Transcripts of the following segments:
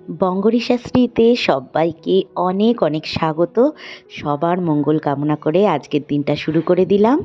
বঙ্গরি শাস্ত্রীতে সবাইকে অনেক অনেক স্বাগত। সবার মঙ্গল কামনা করে আজকের দিনটা শুরু করে দিলাম।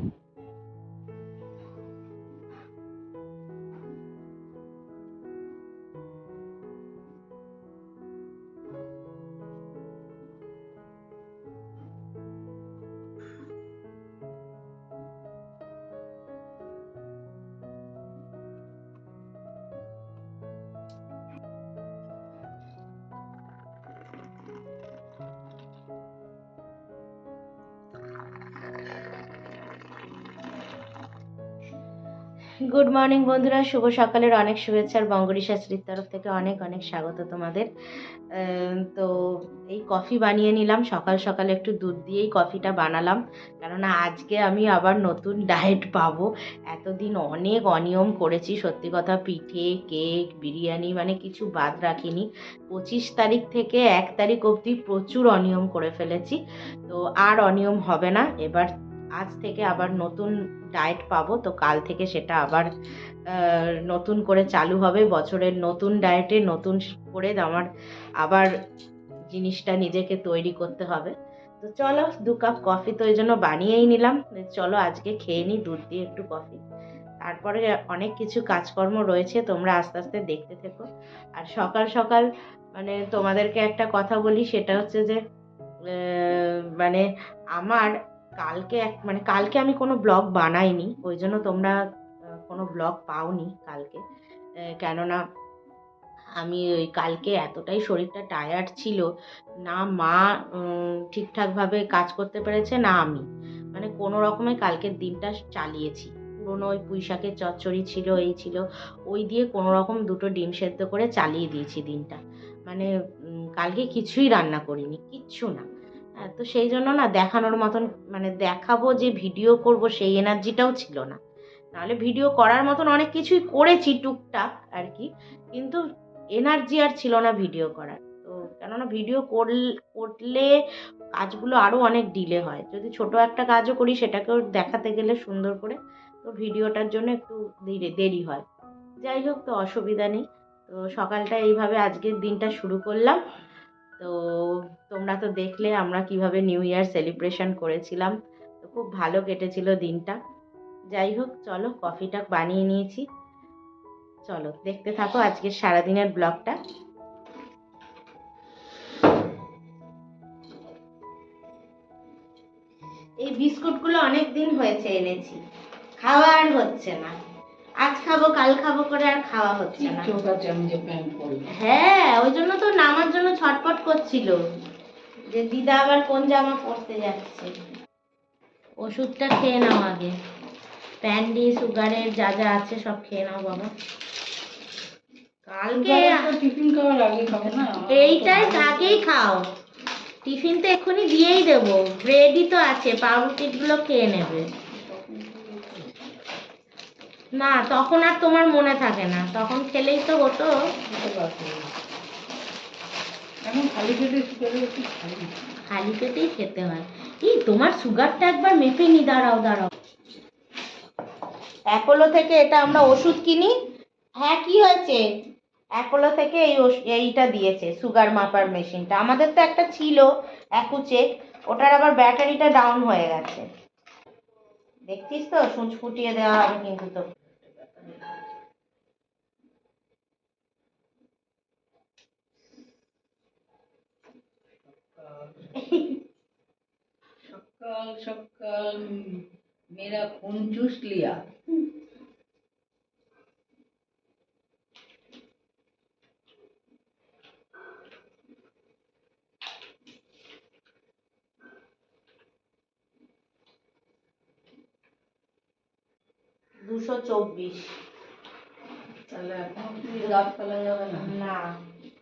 গুড মর্নিং বন্ধুরা, শুভ সকালের অনেক শুভেচ্ছা। আর বঙ্গরি শাস্ত্রীর তরফ থেকে অনেক অনেক স্বাগত তোমাদের। তো এই কফি বানিয়ে নিলাম সকাল সকালে, একটু দুধ দিয়েই কফিটা বানালাম, কেননা আজকে আমি আবার নতুন ডায়েট পাবো। এতদিন অনেক অনিয়ম করেছি, সত্যি কথা, পিঠে, কেক, বিরিয়ানি, মানে কিছু বাদ রাখিনি। 25 তারিখ থেকে 1 তারিখ অবধি প্রচুর অনিয়ম করে ফেলেছি। তো আর অনিয়ম হবে না এবার। আজ থেকে আবার নতুন ডায়েট পাবো, তো কাল থেকে সেটা আবার নতুন করে চালু হবে। বছরের নতুন ডায়েটে নতুন করে আমার আবার জিনিসটা নিজেকে তৈরি করতে হবে। তো চলো, 2 কাপ কফি তো এই জন্য বানিয়েই নিলাম। চলো আজকে খেয়ে নিই দুধ দিয়ে একটু কফি। তারপরে অনেক কিছু কাজকর্ম রয়েছে, তোমরা আস্তে আস্তে দেখতে থেকো। আর সকাল সকাল মানে তোমাদেরকে একটা কথা বলি, সেটা হচ্ছে যে মানে আমার কালকে আমি কোনো ব্লগ বানাইনি, ওই জন্য তোমরা কোনো ব্লগ পাওনি কালকে। কেননা আমি ওই কালকে এতটাই শরীরটা টায়ার্ড ছিল, না মা ঠিকঠাকভাবে কাজ করতে পেরেছে, না আমি, মানে কোনো রকমে কালকের দিনটা চালিয়েছি। পুরোনো ওই পুঁই শাকের চচ্চড়ি ছিল, এই ছিল, ওই দিয়ে কোনো রকম 2টো ডিম সেদ্ধ করে চালিয়ে দিয়েছি দিনটা। মানে কালকে কিছুই রান্না করিনি, কিচ্ছু না। তো সেই জন্য না দেখানোর মতন, মানে দেখাবো যে ভিডিও করব, সেই এনার্জিটাও ছিল না। নাহলে ভিডিও করার মতন অনেক কিছুই করেছি টুকটাক আর কি, কিন্তু এনার্জি আর ছিল না ভিডিও করার। তো কেননা ভিডিও করলে কাজগুলো আরও অনেক ডিলে হয়, যদি ছোট একটা কাজও করি সেটাকেও দেখাতে গেলে সুন্দর করে, তো ভিডিওটার জন্য একটু দেরি হয়। যাই হোক, তো অসুবিধা নেই। তো সকালটা এইভাবে আজকের দিনটা শুরু করলাম। তো তোমরা তো দেখলে আমরা কিভাবে নিউ ইয়ার সেলিব্রেশন করেছিলাম, তো খুব ভালো কেটেছিল দিনটা। যাই হোক, চলো কফিটা বানিয়ে নিয়েছি, চলো দেখতে থাকো আজকের সারাদিনের ব্লগটা। এই বিস্কুটগুলো অনেক দিন হয়েছে এনেছি, খাওয়া আর হচ্ছে না। আজ খাবো কাল খাবো করে আর খাওয়া হচ্ছে না। হ্যাঁ, ওই জন্য তো নামার জন্য ছটপট করছিল যে দিদা আবার কোন জামা পরতে যাচ্ছে। ওষুধটা খেয়ে নাও আগে, প্যান্ডি, সুগারের যা যা আছে সব খেয়ে নাও বাবা। কালকে টিফিন খাওয়ার আগে খাবো না, এইটাই আগেই খাও। টিফিন তো এক্ষুনি দিয়েই দেবো, ব্রেডই তো আছে, পাউরুটিগুলো খেয়ে নেবে। না, তখন আর তোমার মনে থাকে না, তখন খেলেই তো হতো। খালি পেটেই খেতে হয়। এই তোমার সুগারটা একবার মেপে নি, দাঁড়াও দাঁড়াও। অ্যাপোলো থেকে এটা আমরা ওষুধ কিনি। হ্যাঁ, কি হয়েছে? অ্যাপোলো থেকে এইটা দিয়েছে, সুগার মাপার মেশিনটা। আমাদের তো একটা ছিল অ্যাকুচেক, ওটার আবার ব্যাটারিটা ডাউন হয়ে গেছে। দেখছিস তো, সুচ ফুটিয়ে দেওয়া হবে কিন্তু। তো सकाल सकाल मेरा खून चूस लिया। $224। তাহলে এখন কি রাত ফেলা যাবে না? না,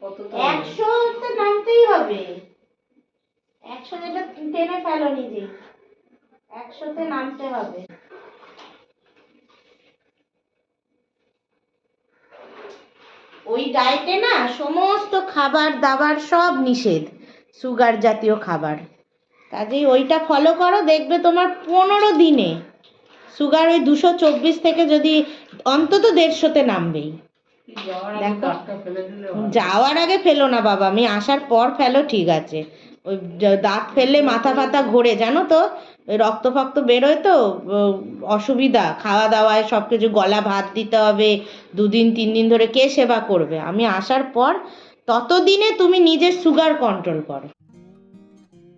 কত 100 তে নামতেই হবে। 100 যেটা টেনে ফেলো নিজে, 100 তে নামতে হবে। ওই ডায়েটে না সমস্ত খাবার দাবার সব নিষেধ, সুগার জাতীয় খাবার। কাজেই ওইটা ফলো করো, দেখবে তোমার 15 দিনে সুগার ওই 224 থেকে যদি অন্তত 150-তে নামবেই। যাওয়ার আগে দেখো। দাঁতটা ফেলে দিলে ভালো। যাওয়ার আগে ফেলো না বাবা, আমি আসার পর ফেলো, ঠিক আছে। ওই দাঁত ফেললে মাথা ফাতা ঘোরে, জানো তো, ওই রক্ত ফক্ত বেরোয় তো, অসুবিধা। খাওয়া দাওয়ায় সব কিছু, গলা ভাত দিতে হবে 2 দিন 3 দিন ধরে, কে সেবা করবে? আমি আসার পর ততদিনে তুমি নিজের সুগার কন্ট্রোল করো।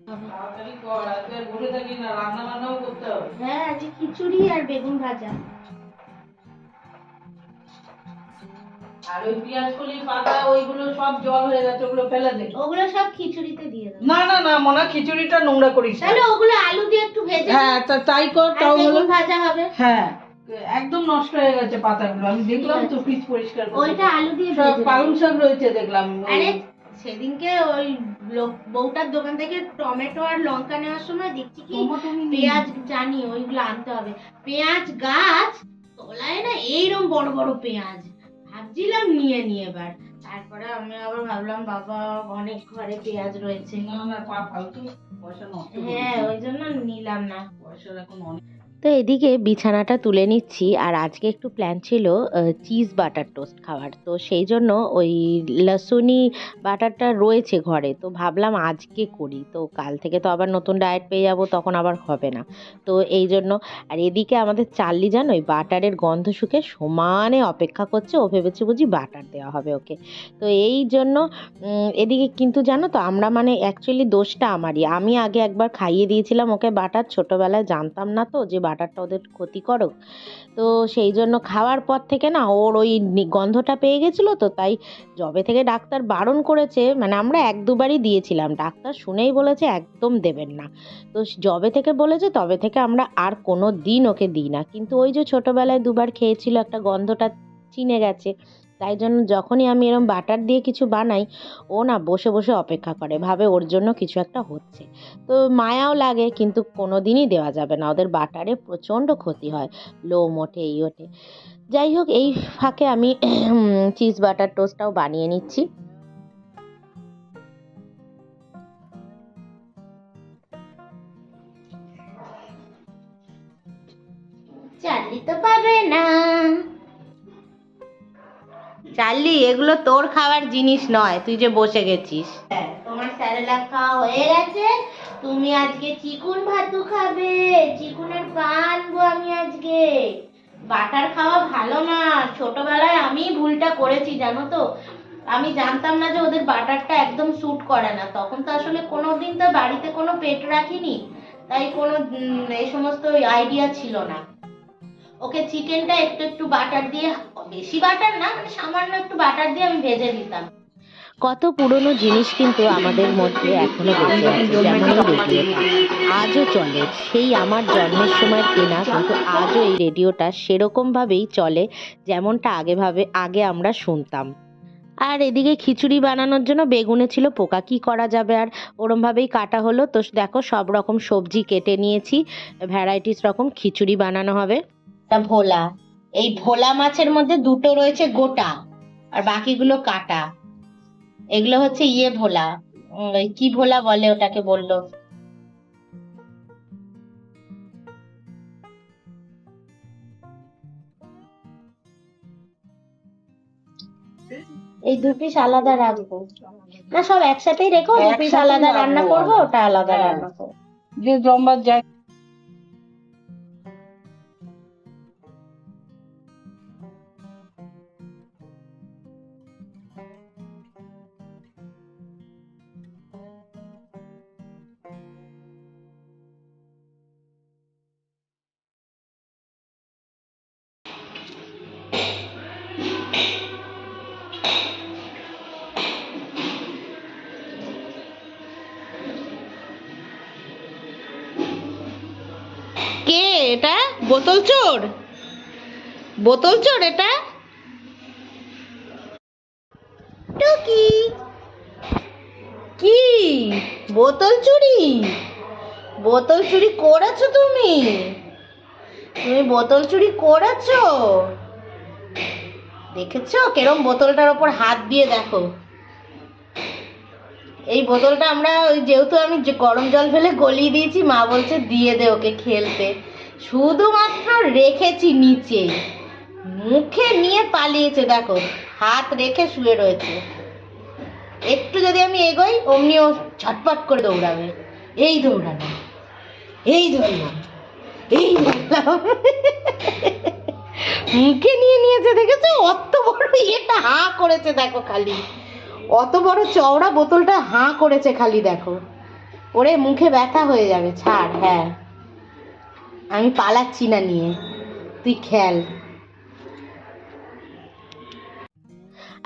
তাড়াতাড়ি কর, আজকে আর বসে থাকি না, রান্না বান্নাও করতে হবে। হ্যাঁ, আজকে খিচুড়ি আর বেগুন ভাজা। আর ওই পেঁয়াজ কলির পাতা ওইগুলো সব জল হয়ে গেছে, ওগুলো ফেলে দে। ওগুলো সব খিচুড়িতে দিয়ে দাও। না না না, মনে হয় খিচুড়িটা নোংরা করিস না। তাহলে ওগুলো আলু দিয়ে একটু ভেজে হ্যাঁ, তাই কর, আর তাও হলো। বেগুন ভাজা হবে। হ্যাঁ, একদম নষ্ট হয়ে গেছে পাতাগুলো, আমি দেখলাম তো ফ্রিজ পরিষ্কার করে। ওইটা আলু দিয়ে সব ভেজে পালং শাক রয়েছে দেখলাম। আরে সেদিনকে ওই বউটার দোকান থেকে টমেটো আর লঙ্কা নেওয়ার সময় দেখছি কি পেঁয়াজ, জানি ওইগুলো আনতে হবে, পেঁয়াজ গাছ তলায় না এইরকম বড় বড় পেঁয়াজ, ভাবছিলাম নিয়ে এবার, তারপরে আমি আবার ভাবলাম বাবা অনেক ঘরে পেঁয়াজ রয়েছে, না না, ফালতু পয়সা নষ্ট। হ্যাঁ ওই জন্য নিলাম না। পয়সার এখন অনেক। তো এদিকে বিছানাটা তুলে নিচ্ছি, আর আজকে একটু প্ল্যান ছিল চিজ বাটার টোস্ট খাওয়ার, তো সেই জন্য ওই লসুনি বাটারটা রয়েছে ঘরে, তো ভাবলাম আজকে করি, তো কাল থেকে তো আবার নতুন ডায়েট পেয়ে যাব, তখন আবার হবে না, তো এই জন্য। আর এদিকে আমাদের চার্লি জানো ওই বাটারের গন্ধ শুকে সমানে অপেক্ষা করছে, ও ভেবেছে বুঝি বাটার দেওয়া হবে ওকে, তো এই জন্য এদিকে কিন্তু জানো তো আমরা মানে অ্যাকচুয়ালি দোষটা আমারই, আমি আগে একবার খাইয়ে দিয়েছিলাম ওকে বাটার, ছোটোবেলায় জানতাম না তো যে বাটারটা ওদের ক্ষতিকারক, তো সেই জন্য খাওয়ার পর থেকে না ওর ওই গন্ধটা পেয়ে গেছিলো, তো তাই যবে থেকে ডাক্তার বারণ করেছে, মানে আমরা 1-2বারই দিয়েছিলাম, ডাক্তার শুনেই বলেছে একদম দেবেন না, তো যবে থেকে বলেছে তবে থেকে আমরা আর কোনো দিন ওকে দিই না, কিন্তু ওই যে ছোটোবেলায় 2বার খেয়েছিল, একটা গন্ধটা চিনে গেছে, তাই জন্য যখনই আমি এরকম বাটার দিয়ে কিছু বানাই, ও না বসে বসে অপেক্ষা করে, ভাবে ওর জন্য কিছু একটা হচ্ছে, তো মায়াও লাগে, কিন্তু কোনো দিনই দেওয়া যাবে না, ওদের বাটারে প্রচণ্ড ক্ষতি হয়, লোম ওঠে, এই ওঠে। যাই হোক, এই ফাঁকে আমি চিজ বাটার টোস্টটাও বানিয়ে নিচ্ছি। চার্লি তো পাবে না, চার্লি এগুলো তোর খাওয়ার জিনিস নয়, তুই যে বসে গেছিস। তোমার স্যারেলাক খাওয়া হয়ে গেছে, তুমি আজকে চিকুন ভাতু খাবে, চিকুনের পা আনবো আমি আজকে। বাটার খাওয়া ভালো না, ছোটবেলায় আমি ভুলটা করেছি জানো তো, আমি জানতাম না যে ওদের বাটারটা একদম স্যুট করে না, তখন তো আসলে কোনোদিন তো বাড়িতে কোনো পেট রাখিনি, তাই কোনো এই সমস্ত আইডিয়া ছিল না। ওকে চিকেনটা একটু একটু বাটার দিয়ে, বেশি বাটার না, মানে সামান্য একটু বাটার দিয়ে আমি ভেজে দিতাম। কত পুরনো জিনিস কিন্তু আমাদের মধ্যে এখনো বেঁচে আছে, যেমন এই রেডিওটা আজও চলে, সেই আমার জন্মের সময় কেনা, কিন্তু আজও এই রেডিওটা সেরকম ভাবেই চলে যেমনটা আগে আমরা শুনতাম। আর এদিকে খিচুড়ি বানানোর জন্য বেগুনে ছিল পোকা, কি করা যাবে, আর ওরমভাবেই কাটা হলো, তো দেখো সব রকম সবজি কেটে নিয়েছি, ভ্যারাইটিস রকম খিচুড়ি বানানো হবে। ভোলা, এই ভোলা মাছের মধ্যে 2টো রয়েছে গোটা, আর বাকিগুলো কাটা, এগুলো হচ্ছে ভোলা, ওই কি ভোলা বলে ওটাকে, বললো এই 2 পিস আলাদা রাখবো না, সব একসাথেই রেখো, 2 পিস আলাদা রান্না করবো, ওটা আলাদা রান্না করবো, যে জম্বার যায়। কে এটা? বোতল চোর, বোতল চোর এটা। টুকি, কি বোতল চুরি? বোতল চুরি করেছো তুমি? তুমি বোতল চুরি করেছো? দেখেছো কেরম বোতলটার ওপর হাত দিয়ে, দেখো এই বোতলটা আমরা ওই যেহেতু আমি গরম জল ফেলে গলিয়ে দিয়েছি, মা বলছে দিয়ে দে ওকে খেলতে, শুধুমাত্র রেখেছি নিচে, মুখে নিয়ে পালিয়েছে, দেখো হাত রেখে শুয়ে রয়েছে। একটু যদি আমি এগোই অমনি ও ছটপট করে দৌড়াবে। এই দৌড়ানো, এই ধরলাম, এই ধরলাম। মুখে নিয়ে নিয়েছে, দেখেছো? অত বড় এটা হাঁ করেছে দেখো খালি, অত বড় চওড়া বোতলটা হাঁ করেছে খালি দেখো। ওরে মুখে ব্যথা হয়ে যাবে, ছাড়। হ্যাঁ, আমি পালাচ্ছি না নিয়ে, তুই খেল।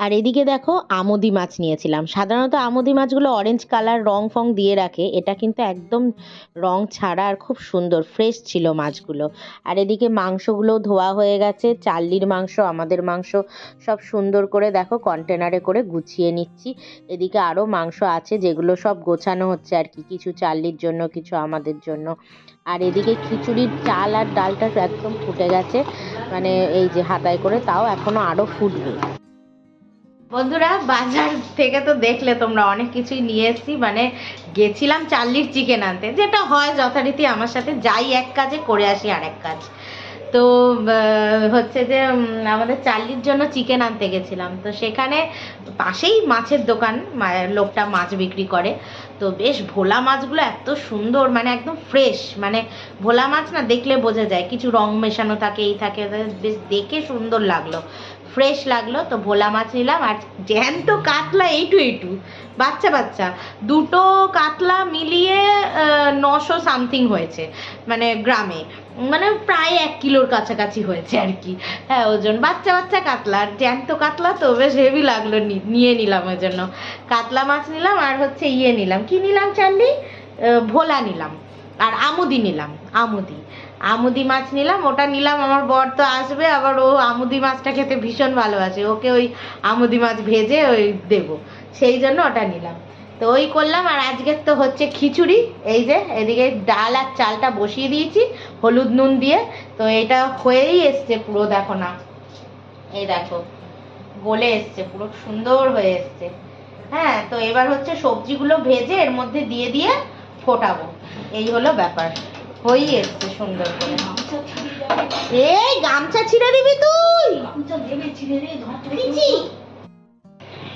আর এদিকে দেখো আমুদি মাছ নিয়েছিলাম। সাধারণত আমুদি মাছগুলো অরেঞ্জ কালার রং ফং দিয়ে রাখে, এটা কিন্তু একদম রং ছাড়া আর খুব সুন্দর ফ্রেশ ছিল মাছগুলো। আর এদিকে মাংসগুলো ধোয়া হয়ে গেছে, চাল্লির মাংস, আমাদের মাংস, সব সুন্দর করে দেখো কন্টেনারে করে গুছিয়ে নিচ্ছি। এদিকে আরও মাংস আছে যেগুলো সব গোছানো হচ্ছে আর কি, কিছু চাল্লির জন্য, কিছু আমাদের জন্য। আর এদিকে খিচুড়ির চাল আর ডালটা একদম ফুটে গেছে, মানে এই যে হাতায় করে, তাও এখনো আরও ফুটবে। বন্ধুরা, বাজার থেকে তো দেখলে তোমরা অনেক কিছুই নিয়ে এসেছি, মানে গেছিলাম চার্লির চিকেন আনতে, যেটা হয় যথারীতি আমার সাথে, যাই এক কাজে করে আসি আর এক কাজ। তো হচ্ছে যে আমাদের চার্লির জন্য চিকেন আনতে গেছিলাম, তো সেখানে পাশেই মাছের দোকান, লোকটা মাছ বিক্রি করে। তো বেশ ভোলা মাছগুলো এত সুন্দর, মানে একদম ফ্রেশ, মানে ভোলা মাছ না দেখলে বোঝা যায়, কিছু রং মেশানো থাকে, এই থাকে, বেশ দেখে সুন্দর লাগলো, ফ্রেশ লাগলো। তো ভোলা মাছ নিলাম, আর জ্যান্ত কাতলা এইটু এইটু, বাচ্চা বাচ্চা, দুটো কাতলা মিলিয়ে 900 সামথিং হয়েছে, মানে গ্রামে, মানে প্রায় 1 কিলোর কাছাকাছি হয়েছে আর কি। হ্যাঁ, ওজন, বাচ্চা বাচ্চা কাতলা, আর জ্যান্ত কাতলা তো বেশ হেভি লাগলো, নিয়ে নিলাম। ওই জন্য কাতলা মাছ নিলাম, আর হচ্ছে ইয়ে নিলাম, কি নিলাম চার্লি, ভোলা নিলাম, আর আমুদি নিলাম, আমুদি মাছ নিলাম। ওটা নিলাম, আমার বর তো আসবে, আবার ও আমুদি মাছটা খেতে ভীষণ ভালোবাসে, ওকে ওই আমুদি মাছ ভেজে ওই দেবো, সেই জন্য ওটা নিলাম। তো ওই করলাম। আর আজকের তো হচ্ছে খিচুড়ি, এই যে এদিকে ডাল আর চালটা বসিয়ে দিয়েছি হলুদ নুন দিয়ে। তো এটা হয়েই এসছে পুরো, দেখো না, এই দেখো গলে এসছে, পুরো সুন্দর হয়ে এসছে। হ্যাঁ, তো এবার হচ্ছে সবজিগুলো ভেজে এর মধ্যে দিয়ে দিয়ে ফোটাবো, এই হলো ব্যাপার। হয়েই এসছে সুন্দর করে। এই গামছা ছিঁড়ে দিবি তুই?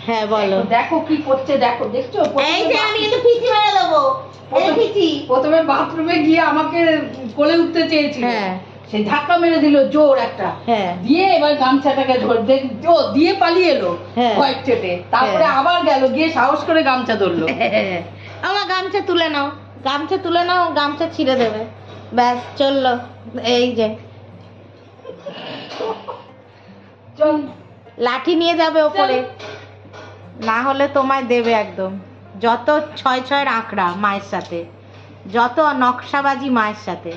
হ্যাঁ বলো। দেখো কি করছে, দেখো, দেখছো? এই যে আমি একটু ফিচি মেরে দেবো, এই ফিচি। প্রথমে বাথরুমে গিয়ে আমাকে কোলে উঠতে চেয়েছিল, হ্যাঁ, সেই ধাক্কা মেরে দিল জোর একটা, হ্যাঁ, দিয়ে এবার গামছাটাকে দিয়ে পালিয়ে এলো হ্যাঁ, ভয়ের চেপে, তারপরে হ্যাঁ। আবার গেল গিয়ে সাহস করে গামছা ধরলো। আমার গামছা তুলে নাও, গামছা তুলে নাও, গামছা ছিঁড়ে দেবে, ব্যাস চললো। এই যে চল, লাঠি নিয়ে যাবে ওপরে, না হলে তোমায় দেবে একদম। যত ছয় ছয়ের আঁকড়া মায়ের সাথে, যত নকশাবাজি মায়ের সাথে।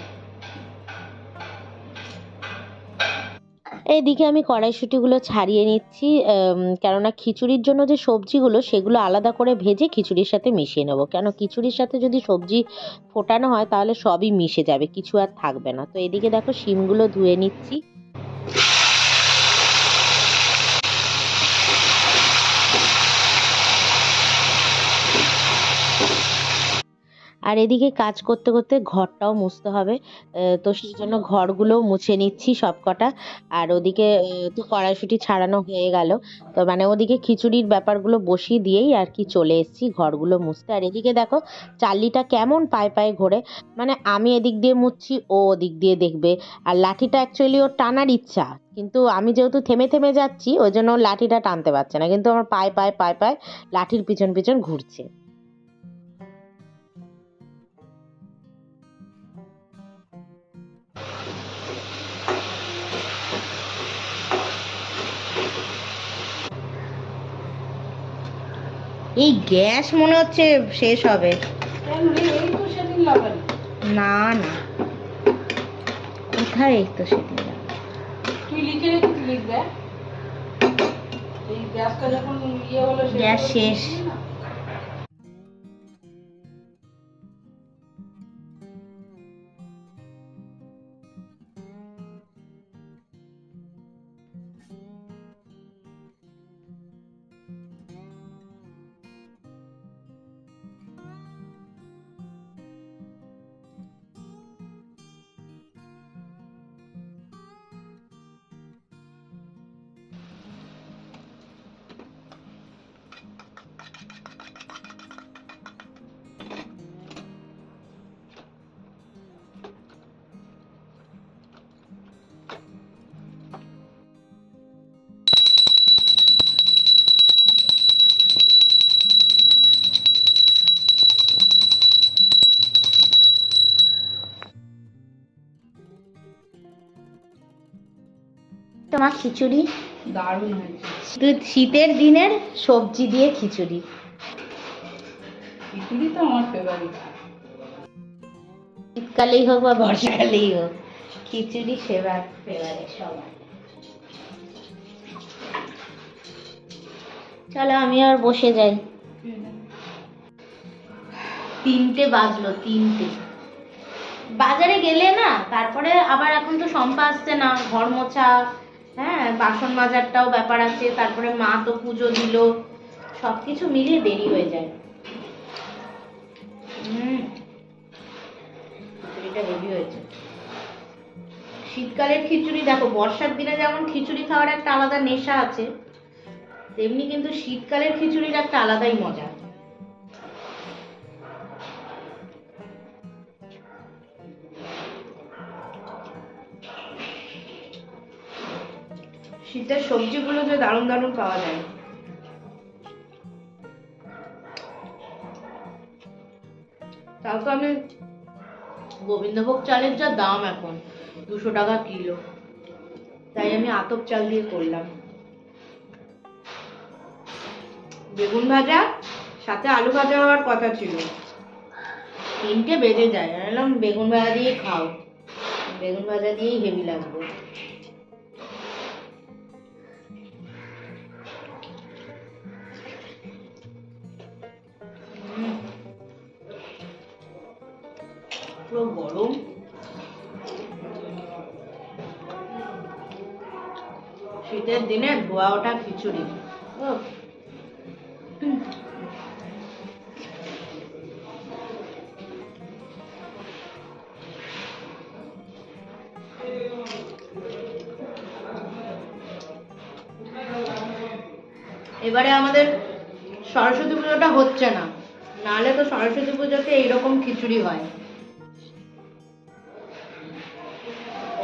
এইদিকে আমি কড়াইশুঁটিগুলো ছাড়িয়ে নিচ্ছি, কেননা খিচুড়ির জন্য যে সবজিগুলো সেগুলো আলাদা করে ভেজে খিচুড়ির সাথে মিশিয়ে নেবো, কেন খিচুড়ির সাথে যদি সবজি ফোটানো হয় তাহলে সবই মিশে যাবে, কিছু আর থাকবে না। তো এদিকে দেখো শিমগুলো ধুয়ে নিচ্ছি। আর এদিকে কাজ করতে করতে ঘরটাও মুছতে হবে, তো সেই জন্য ঘরগুলোও মুছে নিচ্ছি সব কটা। আর ওদিকে তো কড়াইশুঁটি ছাড়ানো হয়ে গেল, তো মানে ওদিকে খিচুড়ির ব্যাপারগুলো বসিয়ে দিয়েই আর কি চলে এসেছি ঘরগুলো মুছতে। আর এদিকে দেখো চাল্লিটা কেমন পায়ে পায়ে ঘোরে, মানে আমি এদিক দিয়ে মুছছি, ও ওদিক দিয়ে দেখবে। আর লাঠিটা অ্যাকচুয়ালি ওর টানার ইচ্ছা, কিন্তু আমি যেহেতু থেমে থেমে যাচ্ছি ওই জন্য ওর লাঠিটা টানতে পারছে না, কিন্তু আমার পায়ে পায়ে পায়ে পায়ে লাঠির পিছন পিছন ঘুরছে। এই গ্যাস মনে হচ্ছে শেষ হবে। কেন রে, এই তো সেদিন লাগালি। না না, কোথায়, এই তো সেদিন লাগানো। তুই লিখে রেখেছিলিস দেখ, এই গ্যাসটা যখন ইয়ে হলো গ্যাস শেষ। না। মা খিচুড়ি? দারুণ হয়েছে। শীতের দিনের সবজি দিয়ে খিচুড়ি। খিচুড়ি তো আমার ফেভারিট। শীতকালেই হোক বা বর্ষাকালেই হোক, খিচুড়ি ফেভারিট সবার। চলো আমি আর বসে যাই। 3টে বাজলো, 3টে। বাজারে গেলে না, তারপরে আবার এখন তো শম্পা আসছে না, ঘর মোছা, হ্যাঁ বাসন মাজারটাও ব্যাপার আছে, তারপরে মা তো পুজো দিল, সবকিছু মিলিয়ে দেরি হয়ে যায়। খিচুড়িটা হেভি হয়েছে। শীতকালের খিচুড়ি দেখো, বর্ষার দিনে যেমন খিচুড়ি খাওয়ার একটা আলাদা নেশা আছে, তেমনি কিন্তু শীতকালের খিচুড়ির একটা আলাদাই মজা। শীতের সবজিগুলো যে দারুণ দারুণ পাওয়া যায়। তাও তো আমি, গোবিন্দভোগ চালের যা দাম এখন, 200 টাকা কিলো, তাই আমি আতপ চাল দিয়ে করলাম। বেগুন ভাজা সাথে আলু ভাজা হওয়ার কথা ছিল, 3টে বেজে যায়, বললাম বেগুন ভাজা দিয়ে খাও, বেগুন ভাজা দিয়েই হেভি লাগবে। পুরো গরম, শীতের দিনে ধোয়া ওঠা খিচুড়ি। উফ। এবারে আমাদের সরস্বতী পুজোটা হচ্ছে না, নাহলে তো সরস্বতী পুজোতে এইরকম খিচুড়ি হয়,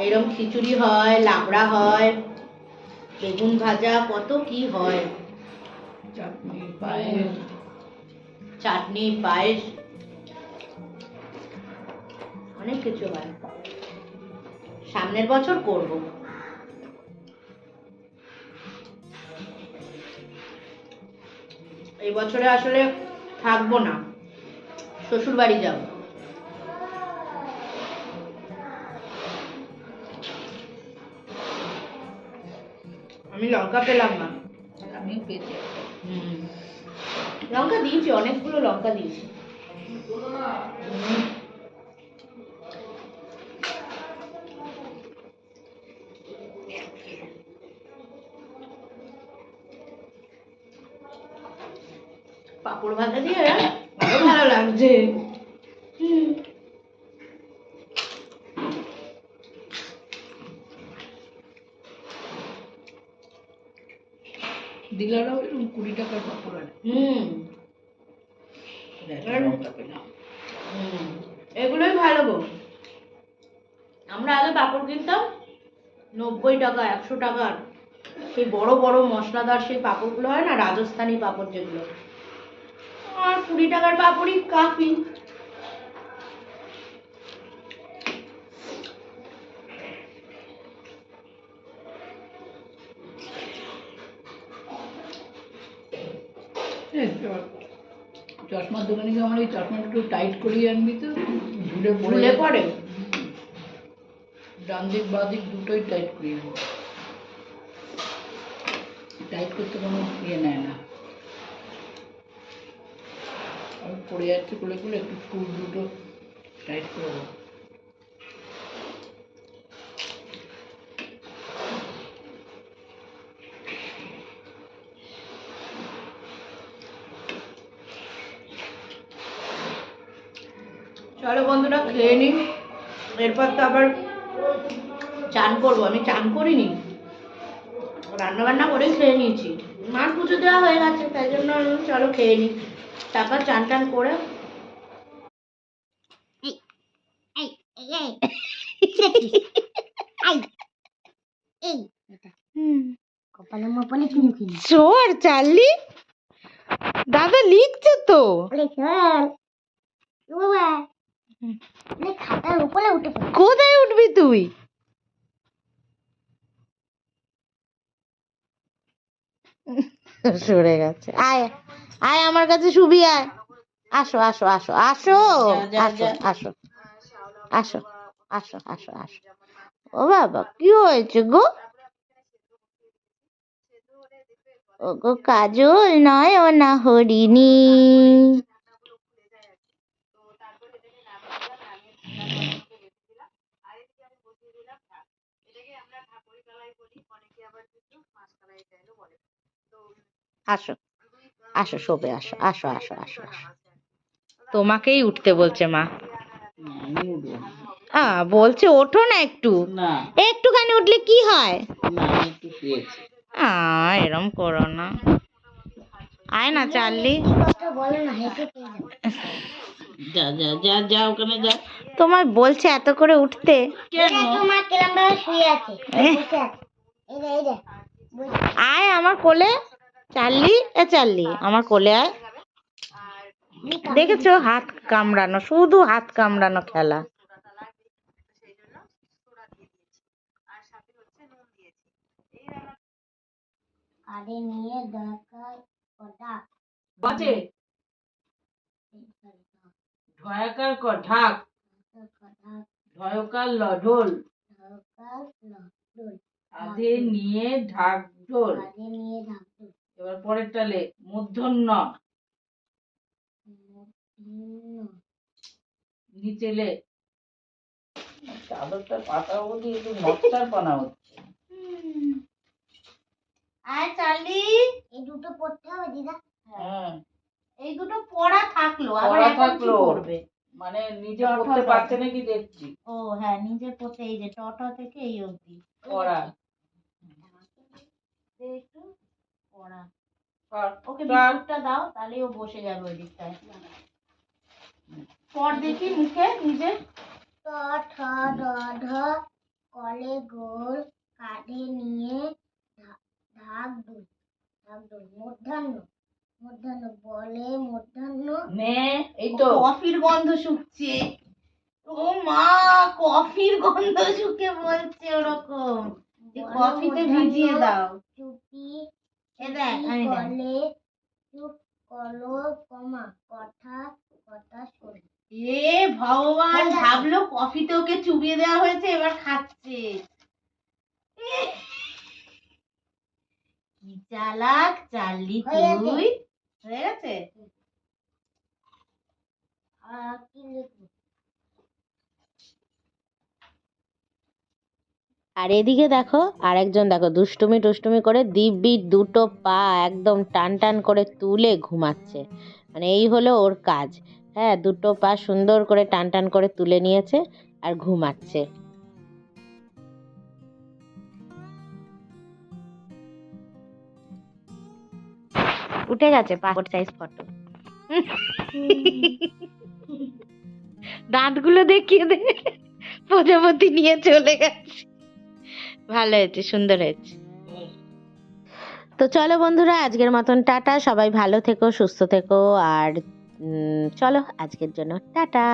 এইরকম খিচুড়ি হয়, লাবড়া হয়, বেগুন ভাজা, কত কি হয়, চাটনি, পায়েস, চাটনি, পায়েস, অনেক কিছু হয়। সামনের বছর করব। এই বছরে আসলে থাকবো না, শ্বশুর বাড়ি যাব। আমি লঙ্কা পেলাম না। আমিও পেয়েছি। লঙ্কা দিয়েছি, অনেকগুলো লঙ্কা দিয়েছি। পাঁপড় ভাজা দিয়ে আরো ভালো লাগছে। ডিলাররাও এরকম 20 টাকার পাপড় আনে। লঙ্কা পেলাম। এগুলোই ভালো গো। আমরা আগে পাঁপড় কিনতাম 90 টাকা, 100 টাকার, সেই বড় বড় মশলাদার সেই পাঁপড়গুলো হয় না, রাজস্থানি পাঁপড় যেগুলো, আর 20 টাকার পাঁপড়ই কাফি। চশমার দোকানে গিয়ে আমার এই চশমাটা একটু টাইট করিয়ে আনবি তো, ঝুলে পড়ে। ডান দিক বাঁ দিক দুটোই টাইট করিয়ে আনবি, টাইট করতে কোনো ইয়ে নেয় না, আর পড়ে যাচ্ছে খুলে খুলে, একটু স্ক্রু দুটো টাইট করে দেবো। চলো বন্ধুরা খেয়ে নি, এরপর তো আবার চান করবো। আমি চান করিনি, রান্না বান্না করে খেয়ে নিয়েছি, মার পুজো দেওয়া হয়ে গেছে, তাই জন্য চলো খেয়ে নি, তারপর চান টান করে। চোর চার্লি, দাদা লিখছে তো। কোথায় উঠবি তুই? সরে গেছে। আয় আয় আমার কাছে শুবি, আয়। আসো আসো আসো আসো যা, আসো যা। আসো আসো আসো আসো আসো। ও বাবা, কি হয়েছে গো? ও গো কাজল নয়, ও না হরিণী। আসো আসো, শোবে, আসো আসো আসো আসো আসো। তোমাকেই উঠতে বলছে মা। আমি উঠবো না। বলছে ওঠো না একটু। না একটুখানি উঠলে কি হয়? না, আমি একটু শুয়েছি। এরম করো না। আয় না চার্লি। যা যা যা যা, ওখানে যা। তোমায় বলছে এত করে উঠতে। কেন? আয় আমার কোলে, চার্লি। চার্লি আমার কোলে আয়। দেখেছো, হাত কামড়ানো, শুধু হাত কামড়ানো খেলা। বাজে ঢয়াকার ক ঢাক, ঢয়কার ঢোল, আধে নিয়ে ঢাক ঢোল। এবার পরের টালে মূর্ধন্য নিচেলে। চাদরটা পাতা অবধি একটু মশার পানা হচ্ছে। আয় চার্লি। হ্যাঁ, এই দুটো পড়া থাকলো, আবার পড়া এখন কি থাকলো। পড়বে? মানে নিজে পড়তে পারছে নাকি দেখছি। ও হ্যাঁ, নিজে পড়তে, এই যে থেকে এই অবধি পড়া দে একটু পড়া। কর, ওকে কর। বিস্কুটটা দাও, তাহলে ও বসে যাবে ওই দিকটায়। পড় দেখি মুখে নিজে। কলে গোল, কাঁধে নিয়ে ঢাক দুল, মূর্ধন্য বলে মূর্ধন্য। নে, এই তো কফির গন্ধ শুকছে। ও মা, কফির গন্ধ শুকে বলছে ওরকম। কফিতে ভিজিয়ে দাও। চুপি এ দেখ, আমি দেখ। চুপ করো কমা, কথা কথা শোন। এ ভগবান, ভাবলো কফিতে ওকে চুবিয়ে দেওয়া হয়েছে, এবার খাচ্ছে। কি চালাক চার্লি তুই। হয়ে গেছে। আর এদিকে দেখো, আরেকজন দেখো দুষ্টুমি টুষ্টুমি করে দিব্যি দুটো পা একদম টান টান করে তুলে ঘুমাচ্ছে। মানে এই হলো ওর কাজ। হ্যাঁ, দুটো পা সুন্দর করে টান টান করে তুলে নিয়েছে আর ঘুমাচ্ছে। উঠে গেছে পাসপোর্ট সাইজ ফটো। দাঁতগুলো দেখিয়ে দে। প্রজাপতি নিয়ে চলে গেছে। ভালো হয়েছে, সুন্দর হয়েছে। তো চলো বন্ধুরা, আজকের মতন টাটা। সবাই ভালো থেকো, সুস্থ থেকো। আর চলো আজকের জন্য টাটা।